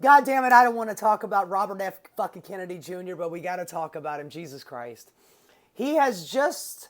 God damn it, I don't want to talk about Robert F. fucking Kennedy Jr., but we got to talk about him. Jesus Christ. He has just,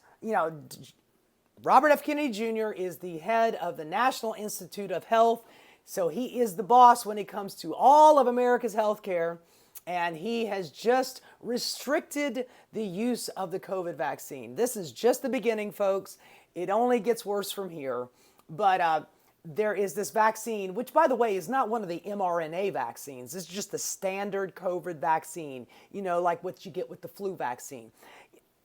Robert F. Kennedy Jr. is the head of the National Institute of Health. So he is the boss when it comes to all of America's health care. And he has just restricted the use of the COVID vaccine. This is just the beginning, folks. It only gets worse from here. But there is this vaccine, which, by the way, is not one of the mRNA vaccines. It's just the standard COVID vaccine, like what you get with the flu vaccine.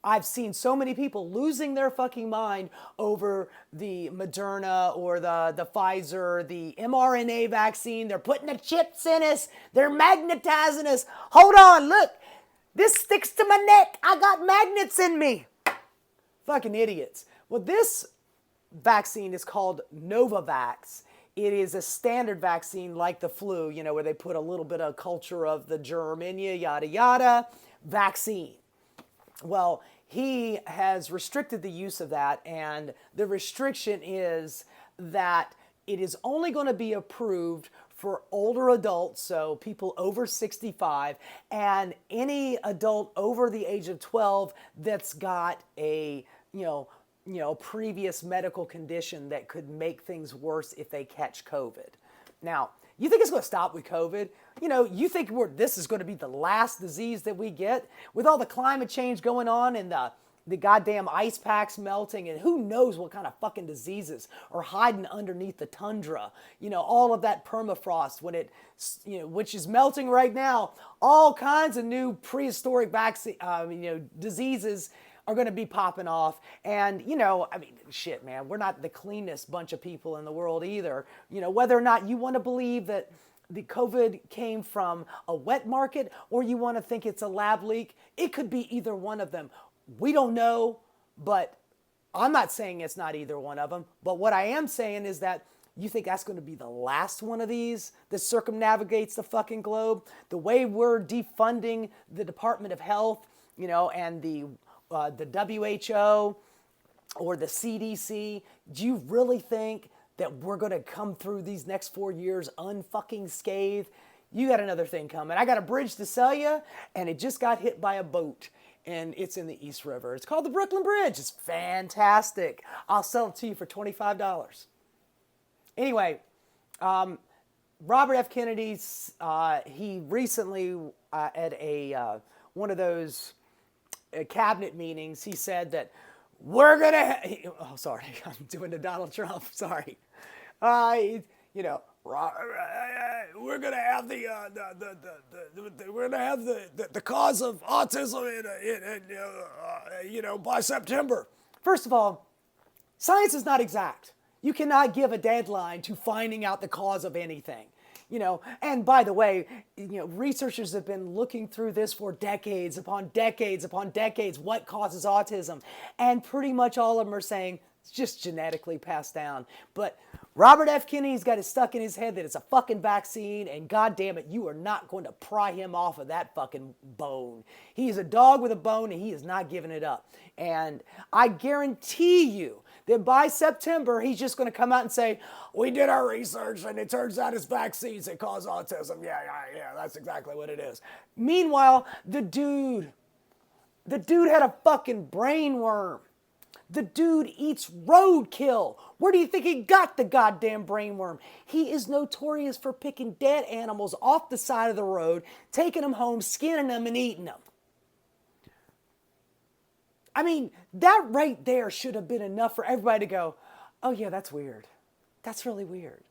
I've seen so many people losing their fucking mind over the Moderna or the Pfizer, the mRNA vaccine. They're putting the chips in us. They're magnetizing us. Hold on, look. This sticks to my neck. I got magnets in me. Fucking idiots. Well, this vaccine is called Novavax. It is a standard vaccine like the flu, where they put a little bit of culture of the germ in you, yada, yada, vaccine. Well, he has restricted the use of that, and the restriction is that it is only going to be approved for older adults, so people over 65, and any adult over the age of 12 that's got a, previous medical condition that could make things worse if they catch COVID. Now, you think it's going to stop with COVID? You think this is going to be the last disease that we get? With all the climate change going on and the goddamn ice packs melting and who knows what kind of fucking diseases are hiding underneath the tundra. All of that permafrost when it, which is melting right now. All kinds of new prehistoric diseases are going to be popping off. And, shit, man, we're not the cleanest bunch of people in the world either. Whether or not you want to believe that the COVID came from a wet market or you want to think it's a lab leak, it could be either one of them. We don't know, but I'm not saying it's not either one of them. But what I am saying is that you think that's going to be the last one of these that circumnavigates the fucking globe? The way we're defunding the Department of Health, and the WHO or the CDC, do you really think that we're going to come through these next 4 years unfucking scathed? You got another thing coming. I got a bridge to sell you, and it just got hit by a boat, and it's in the East River. It's called the Brooklyn Bridge. It's fantastic. I'll sell it to you for $25. Anyway, Robert F. Kennedy, he recently at one of those cabinet meetings, he said that we're gonna. Sorry, I'm doing the Donald Trump. Sorry, we're gonna have the cause of autism by September. First of all, science is not exact. You cannot give a deadline to finding out the cause of anything. And by the way, researchers have been looking through this for decades upon decades upon decades, what causes autism. And pretty much all of them are saying it's just genetically passed down. But Robert F. Kennedy's got it stuck in his head that it's a fucking vaccine, and God damn it, you are not going to pry him off of that fucking bone. He is a dog with a bone, and he is not giving it up. And I guarantee you that by September, he's just going to come out and say, we did our research and it turns out it's vaccines that cause autism. Yeah, that's exactly what it is. Meanwhile, the dude had a fucking brain worm. The dude eats roadkill. Where do you think he got the goddamn brain worm? He is notorious for picking dead animals off the side of the road, taking them home, skinning them, and eating them. I mean, that right there should have been enough for everybody to go, oh yeah, that's weird. That's really weird.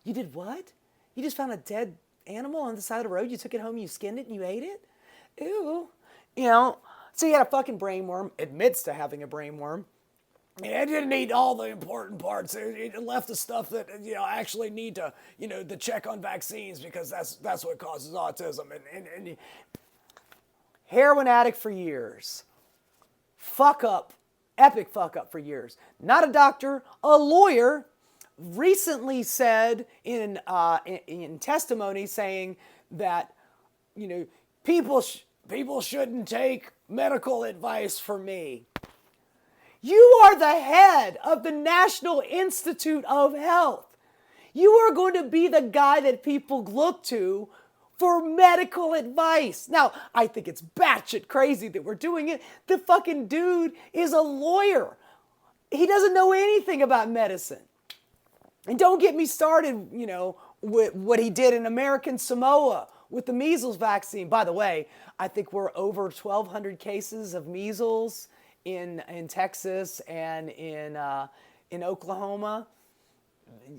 You did what? You just found a dead animal on the side of the road, you took it home, you skinned it, and you ate it? Ew. So he had a fucking brain worm, admits to having a brain worm. It didn't eat all the important parts. It left the stuff that actually need to the check on vaccines because that's what causes autism. And heroin addict for years, epic fuck up for years. Not a doctor, a lawyer. Recently said in testimony saying that people shouldn't take medical advice from me. You are the head of the National Institute of Health. You are going to be the guy that people look to for medical advice. Now, I think it's batshit crazy that we're doing it. The fucking dude is a lawyer. He doesn't know anything about medicine. And don't get me started, with what he did in American Samoa with the measles vaccine. By the way, I think we're over 1,200 cases of measles in Texas and in Oklahoma.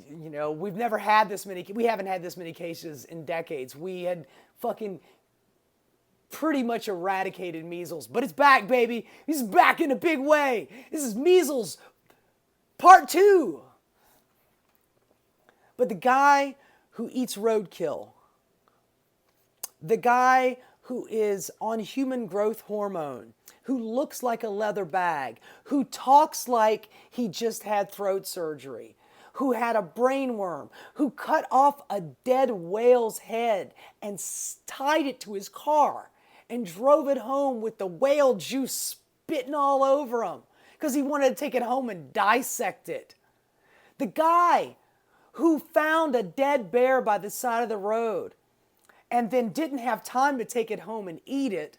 We've never had this many. We haven't had this many cases in decades. We had fucking pretty much eradicated measles, but it's back, baby. It's back in a big way. This is measles part 2. But the guy who eats roadkill, the guy who is on human growth hormone, who looks like a leather bag, who talks like he just had throat surgery, who had a brain worm, who cut off a dead whale's head and tied it to his car and drove it home with the whale juice spitting all over him because he wanted to take it home and dissect it. The guy who found a dead bear by the side of the road and then didn't have time to take it home and eat it,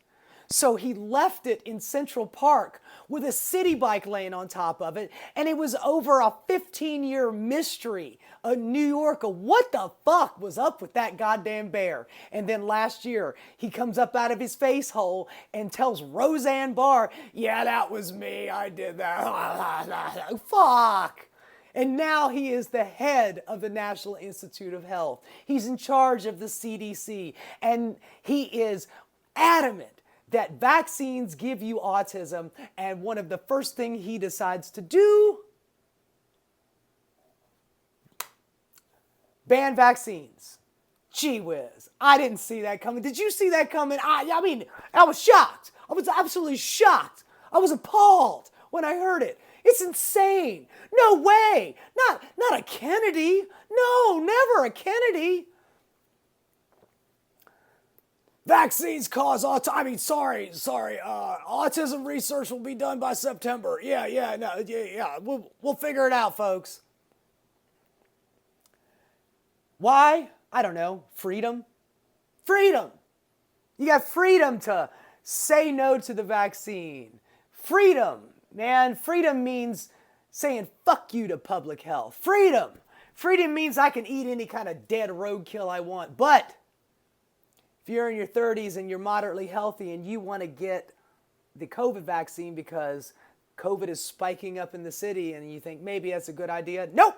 so he left it in Central Park with a city bike laying on top of it, and it was over a 15-year mystery in New York of what the fuck was up with that goddamn bear. And then last year, he comes up out of his face hole and tells Roseanne Barr, yeah, that was me, I did that. Fuck! And now he is the head of the National Institute of Health. He's in charge of the CDC, and he is adamant that vaccines give you autism, and one of the first things he decides to do, ban vaccines. Gee whiz, I didn't see that coming. Did you see that coming? I mean, I was shocked. I was absolutely shocked. I was appalled when I heard it. It's insane. No way. Not a Kennedy. No, never a Kennedy. Vaccines cause autism. I mean, sorry. Autism research will be done by September. Yeah. We'll figure it out, folks. Why? I don't know. Freedom. You got freedom to say no to the vaccine. Freedom, man. Freedom means saying fuck you to public health. Freedom means I can eat any kind of dead roadkill I want, but if you're in your 30s and you're moderately healthy and you want to get the COVID vaccine because COVID is spiking up in the city and you think maybe that's a good idea, nope,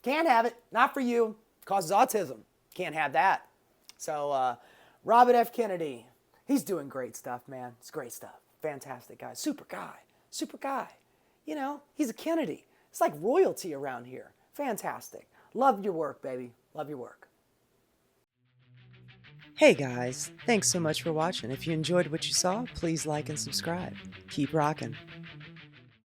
can't have it. Not for you. Causes autism. Can't have that. So Robert F. Kennedy, he's doing great stuff, man. It's great stuff. Fantastic guy. Super guy. He's a Kennedy. It's like royalty around here. Fantastic. Love your work, baby. Love your work. Hey guys, thanks so much for watching. If you enjoyed what you saw, please like and subscribe. Keep rocking.